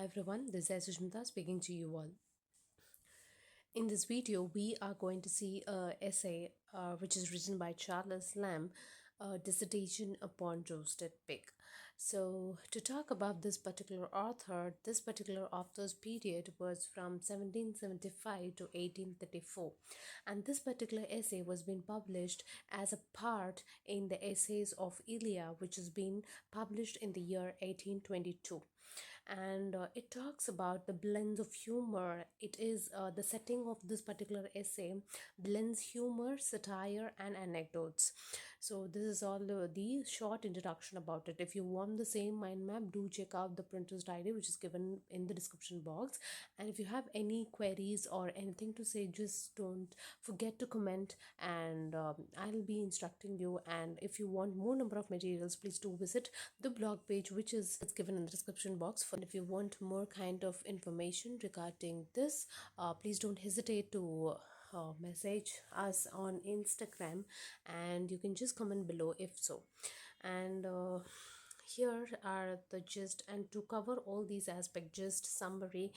everyone, this is Sushmita speaking to you all. In this video, we are going to see a essay which is written by Charles Lamb, a dissertation upon roasted pig. So, to talk about this particular author's period was from 1775 to 1834, and this particular essay was being published as a part in the essays of Ilia, which has been published in the year 1822. And it talks about the blends of humor. It is the setting of this particular essay blends humor, satire, and anecdotes. So this is all the short introduction about it. If you want the same mind map, do check out the printer's diary, which is given in the description box. And if you have any queries or anything to say, just don't forget to comment, and I'll be instructing you. And if you want more number of materials, please do visit the blog page, which is given in the description box. For if you want more kind of information regarding this, please don't hesitate to message us on Instagram, and you can just comment below if so. And here are the gist, and to cover all these aspects, just summary,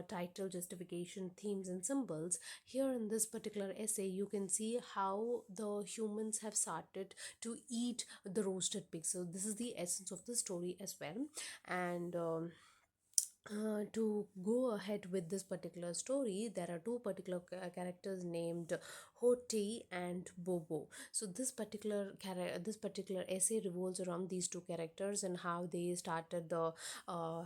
title, justification, themes, and symbols. Here in this particular essay, you can see how the humans have started to eat the roasted pig. So this is the essence of the story as well. And to go ahead with this particular story, there are two particular characters named Hoti and Bobo. So this particular essay revolves around these two characters and how they started the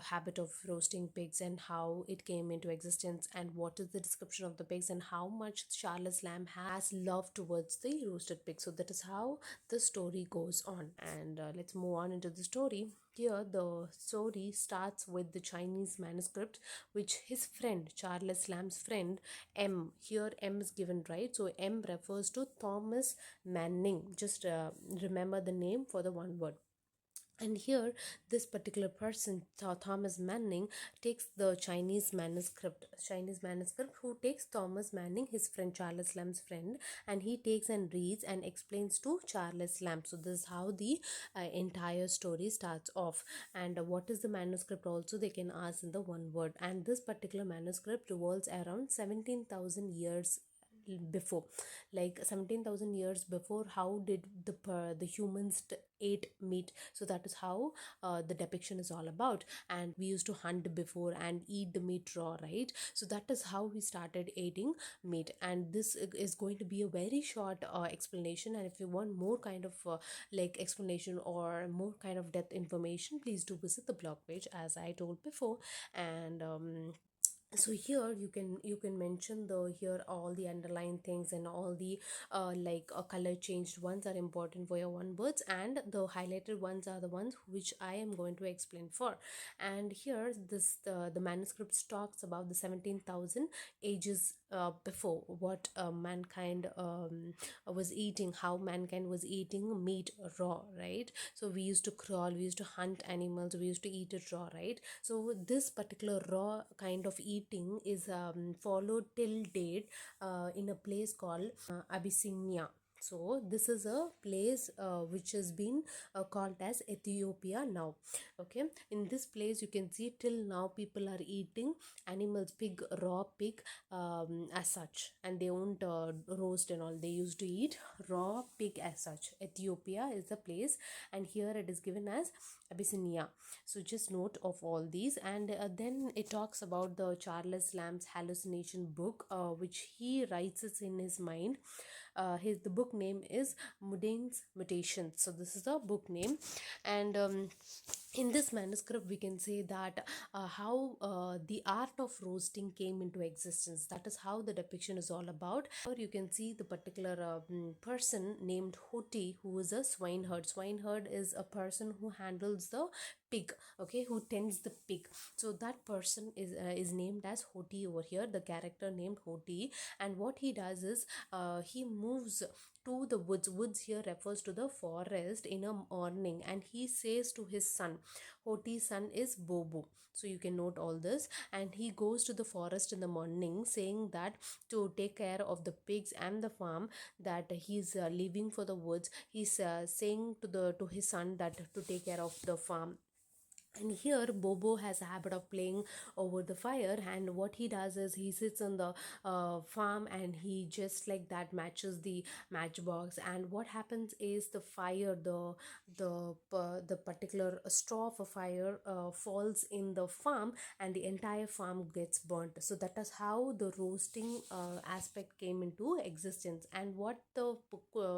habit of roasting pigs, and how it came into existence, and what is the description of the pigs, and how much Charles Lamb has love towards the roasted pig. So that is how the story goes on, and let's move on into the story. Here, the story starts with the Chinese manuscript, which his friend, Charles Lamb's friend, M. Here, M is given, right? So, M refers to Thomas Manning. Just remember the name for the one word. And here, this particular person, Thomas Manning, takes the Chinese manuscript, who takes Thomas Manning, his friend, Charles Lamb's friend, and he takes and reads and explains to Charles Lamb. So this is how the entire story starts off. And what is the manuscript also, they can ask in the one word. And this particular manuscript revolves around 17,000 years before, like 17,000 years before. How did the humans ate meat? So that is how the depiction is all about. And we used to hunt before and eat the meat raw, right? So that is how we started eating meat. And this is going to be a very short explanation, and if you want more kind of like explanation or more kind of depth information, please do visit the blog page, as I told before. And so here you can mention the here all the underlying things, and all the color changed ones are important for your one words, and the highlighted ones are the ones which I am going to explain for. And here the manuscript talks about the 17,000 ages before, what mankind was eating, how mankind was eating meat raw, right? So we used to crawl, we used to hunt animals, we used to eat it raw, right? So this particular raw kind of eating is followed till date in a place called Abyssinia. So this is a place which has been called as Ethiopia now. Okay, in this place you can see till now people are eating animals, pig, raw pig, as such, and they won't roast and all. They used to eat raw pig as such. Ethiopia is the place, and here it is given as Abyssinia. So just note of all these. And then it talks about the Charles Lamb's hallucination book, which he writes it in his mind. The book name is Muding's Mutations. So this is the book name. And in this manuscript we can say that how the art of roasting came into existence. That is how the depiction is all about. Or you can see the particular person named Hoti, who is a swineherd is a person who handles the pig, okay, who tends the pig. So that person is named as Hoti over here, the character named Hoti. And what he does is he moves to the woods here refers to the forest in a morning, and he says to his son, Hoti's son is Bobo, so you can note all this. And he goes to the forest in the morning, saying that to take care of the pigs and the farm, that he's leaving for the woods. He's saying to his son that to take care of the farm And here Bobo has a habit of playing over the fire, and what he does is he sits on the farm and he just like that matches the matchbox. And what happens is the fire, the particular straw of a fire falls in the farm, and the entire farm gets burnt. So that is how the roasting aspect came into existence. And what the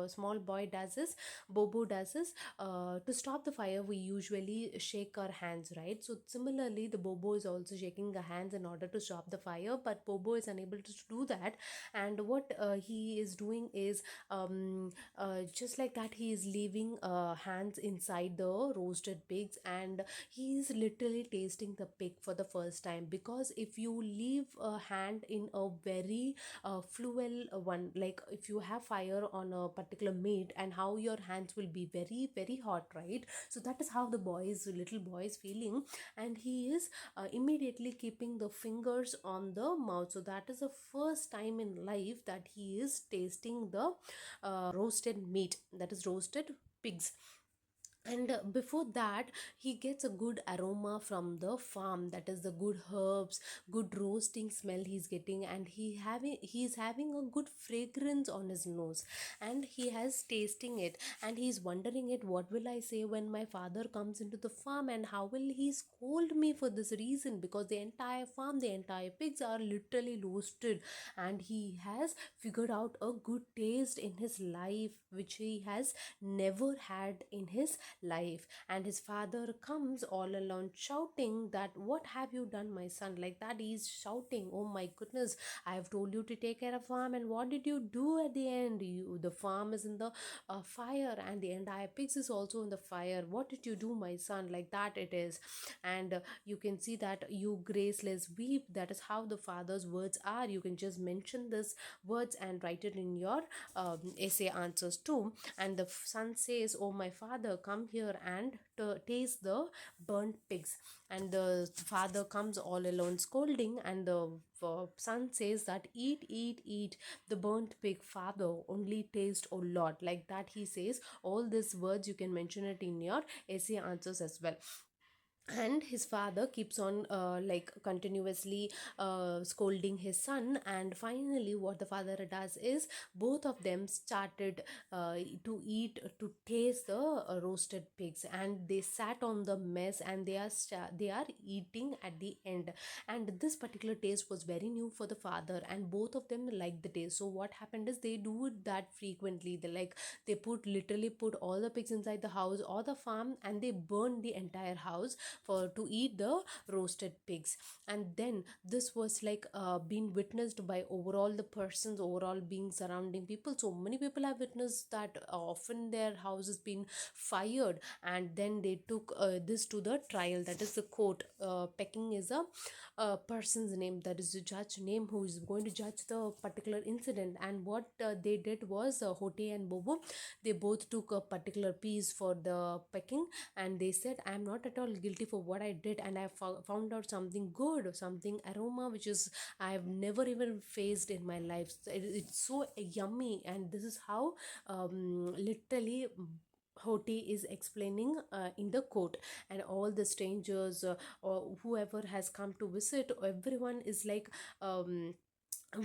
small boy does is, Bobo does is, to stop the fire we usually shake our hands, right? So similarly the Bobo is also shaking the hands in order to stop the fire, but Bobo is unable to do that. And what he is doing is, just like that, he is leaving hands inside the roasted pigs, and he is literally tasting the pig for the first time. Because if you leave a hand in a very fluid one, like if you have fire on a particular meat, and how your hands will be very very hot, right? So that is how the little boy is feeling. And he is immediately keeping the fingers on the mouth. So that is the first time in life that he is tasting the roasted meat, that is roasted pigs. And before that, he gets a good aroma from the farm, that is the good herbs, good roasting smell he's getting, and he's having a good fragrance on his nose, and he has tasting it, and he's wondering it, what will I say when my father comes into the farm, and how will he scold me for this reason, because the entire farm, the entire pigs are literally roasted. And he has figured out a good taste in his life which he has never had in his life. And his father comes all alone shouting that, what have you done, my son? Like that, he's shouting, oh my goodness, I have told you to take care of farm, and what did you do at the end? The farm is in the fire, and the entire pigs is also in the fire. What did you do, my son? Like that it is. And you can see that, you graceless weep, that is how the father's words are. You can just mention this words and write it in your essay answers too. And the son says, oh my father, come here and taste the burnt pigs. And the father comes all alone scolding, and the son says that, eat, eat, eat the burnt pig, father, only taste a lot. Like that he says all these words. You can mention it in your essay answers as well. And his father keeps on like continuously scolding his son, and finally what the father does is, both of them started to eat, to taste the roasted pigs, and they sat on the mess, and they are eating at the end. And this particular taste was very new for the father, and both of them liked the taste. So what happened is, they do it that frequently. They literally put all the pigs inside the house or the farm, and they burn the entire house for to eat the roasted pigs. And then this was like being witnessed by overall the persons, overall being surrounding people. So many people have witnessed that often their house has been fired, and then they took this to the trial, that is the court. Pecking is a person's name, that is the judge name, who is going to judge the particular incident. And what they did was, Hote and Bobo, they both took a particular piece for the pecking, and they said, I am not at all guilty for what I did, and I found out something good, something aroma which is I have never even faced in my life. It's so yummy. And this is how literally Hoti is explaining in the court. And all the strangers, or whoever has come to visit, everyone is like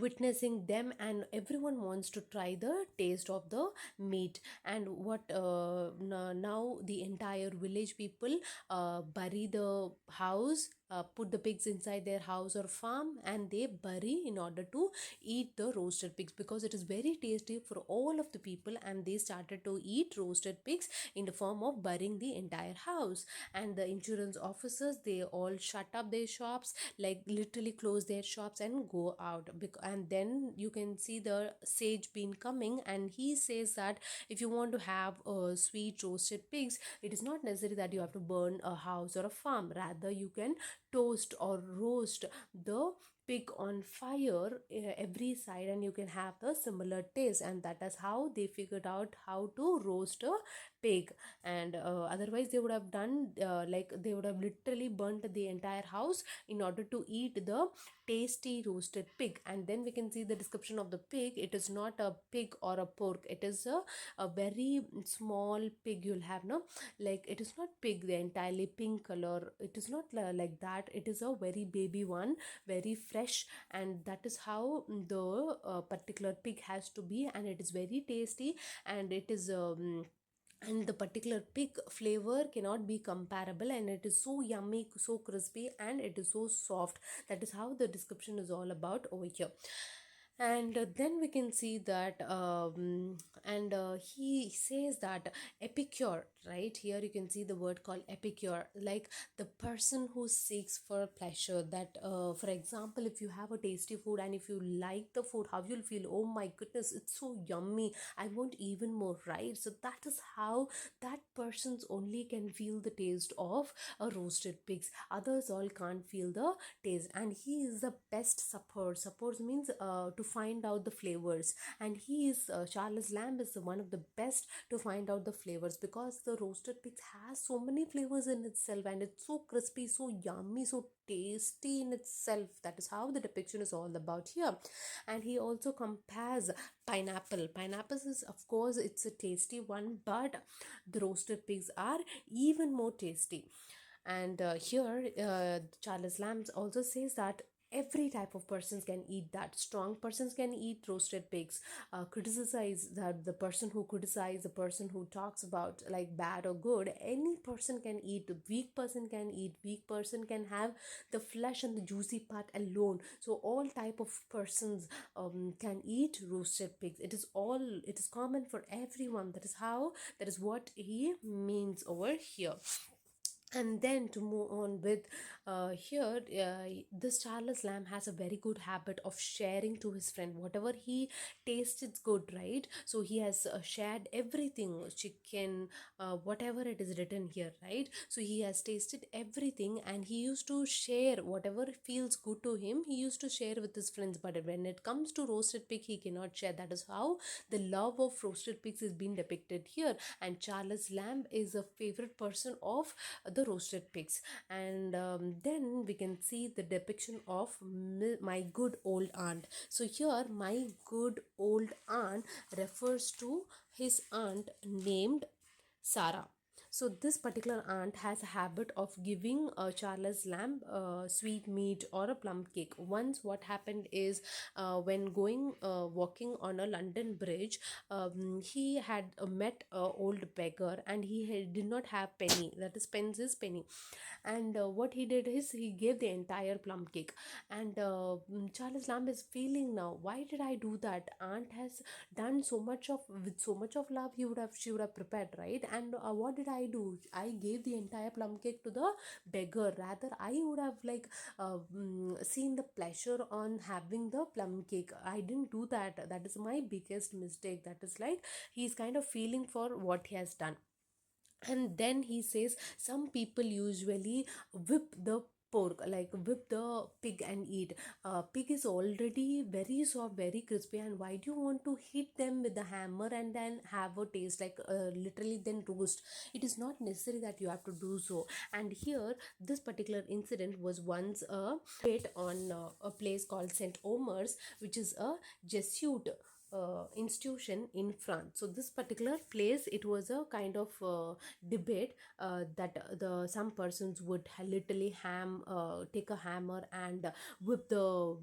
witnessing them, and everyone wants to try the taste of the meat. And what now the entire village people bury the house, put the pigs inside their house or farm, and they bury in order to eat the roasted pigs, because it is very tasty for all of the people. And they started to eat roasted pigs in the form of burying the entire house. And the insurance officers, they all shut up their shops, like literally close their shops and go out. And then you can see the sage bean coming, and he says that, if you want to have sweet roasted pigs, it is not necessary that you have to burn a house or a farm. Rather, you can toast or roast the pig on fire every side, and you can have the similar taste. And that is how they figured out how to roast a pig. And otherwise they would have done like they would have literally burnt the entire house in order to eat the tasty roasted pig. And then we can see the description of the pig. It is not a pig or a pork, it is a very small pig you'll have, no, like it is not pig the entirely pink color, it is not like that, it is a very baby one, very fresh. And that is how the particular pig has to be, and it is very tasty. And it is and the particular pig flavor cannot be comparable, and it is so yummy, so crispy, and it is so soft. That is how the description is all about over here. And then we can see that and he says that epicure, right here you can see the word called epicure, like the person who seeks for pleasure. That for example, if you have a tasty food and if you like the food, how you'll feel, oh my goodness, it's so yummy, I want even more, right? So that is how that persons only can feel the taste of a roasted pigs, others all can't feel the taste. And he is the best support means to find out the flavors. And he is Charles Lamb is one of the best to find out the flavors, because the roasted pigs has so many flavors in itself, and it's so crispy, so yummy, so tasty in itself. That is how the depiction is all about here. And he also compares pineapple is, of course, it's a tasty one, but the roasted pigs are even more tasty. And here Charles Lambs also says that every type of persons can eat that. Strong persons can eat roasted pigs. Criticize that the person who criticize, the person who talks about like bad or good, any person can eat. Weak person can eat. Weak person can have the flesh and the juicy part alone. So all type of persons can eat roasted pigs. It is common for everyone. That is how, that is what he means over here. And then to move on with here this Charles Lamb has a very good habit of sharing to his friend whatever he tastes. It's good, right? So he has shared everything, chicken, whatever it is written here, right? So he has tasted everything, and he used to share whatever feels good to him, he used to share with his friends. But when it comes to roasted pig, he cannot share. That is how the love of roasted pigs is being depicted here. And Charles Lamb is a favorite person of the roasted pigs. And then we can see the depiction of my good old aunt. So here my good old aunt refers to his aunt named Sarah. So this particular aunt has a habit of giving Charles Lamb sweet meat or a plum cake. Once what happened is when going walking on a London bridge, he had met a old beggar, and did not have penny. That is pence is penny. And what he did is he gave the entire plum cake. And Charles Lamb is feeling now, why did I do that? Aunt has done so much of, with so much of love, she would have prepared, right? And what did I do? I gave the entire plum cake to the beggar. Rather, I would have like seen the pleasure on having the plum cake. I didn't do that. That is my biggest mistake. That is like he's kind of feeling for what he has done. And then he says some people usually whip the pork, like whip the pig and eat. Pig is already very soft, very crispy, and why do you want to hit them with the hammer and then have a taste, like literally then roast? It is not necessary that you have to do so. And here this particular incident was once a debate on a place called St. Omer's, which is a Jesuit institution in France. So this particular place, it was a kind of debate that the some persons would literally take a hammer and whip the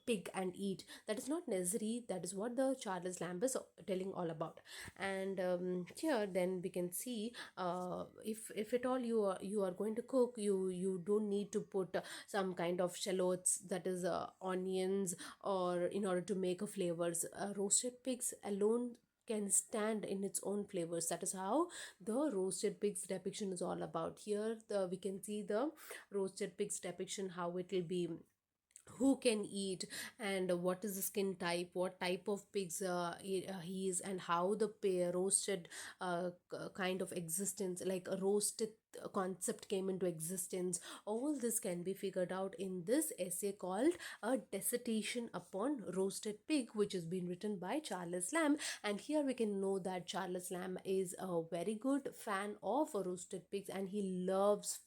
pig and eat. That is not necessary. That is what the Charles Lamb is telling all about. And here then we can see if at all you are going to cook, you don't need to put some kind of shallots, that is onions, or in order to make a flavors. Roasted pigs alone can stand in its own flavors. That is how the roasted pigs depiction is all about. Here we can see the roasted pigs depiction, how it will be who can eat, and what is the skin type, what type of pigs he is, and how the roasted kind of existence, like a roasted concept came into existence. All this can be figured out in this essay called A Dissertation Upon Roasted Pig, which has been written by Charles Lamb. And here we can know that Charles Lamb is a very good fan of roasted pigs, and he loves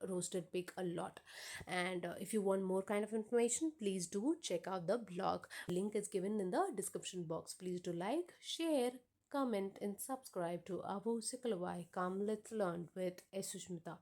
roasted pig a lot. And if you want more kind of information, please do check out the blog. Link is given in the description box. Please do like, share, comment, and subscribe to Abu Sikalawai. Come, let's learn with Sushmita.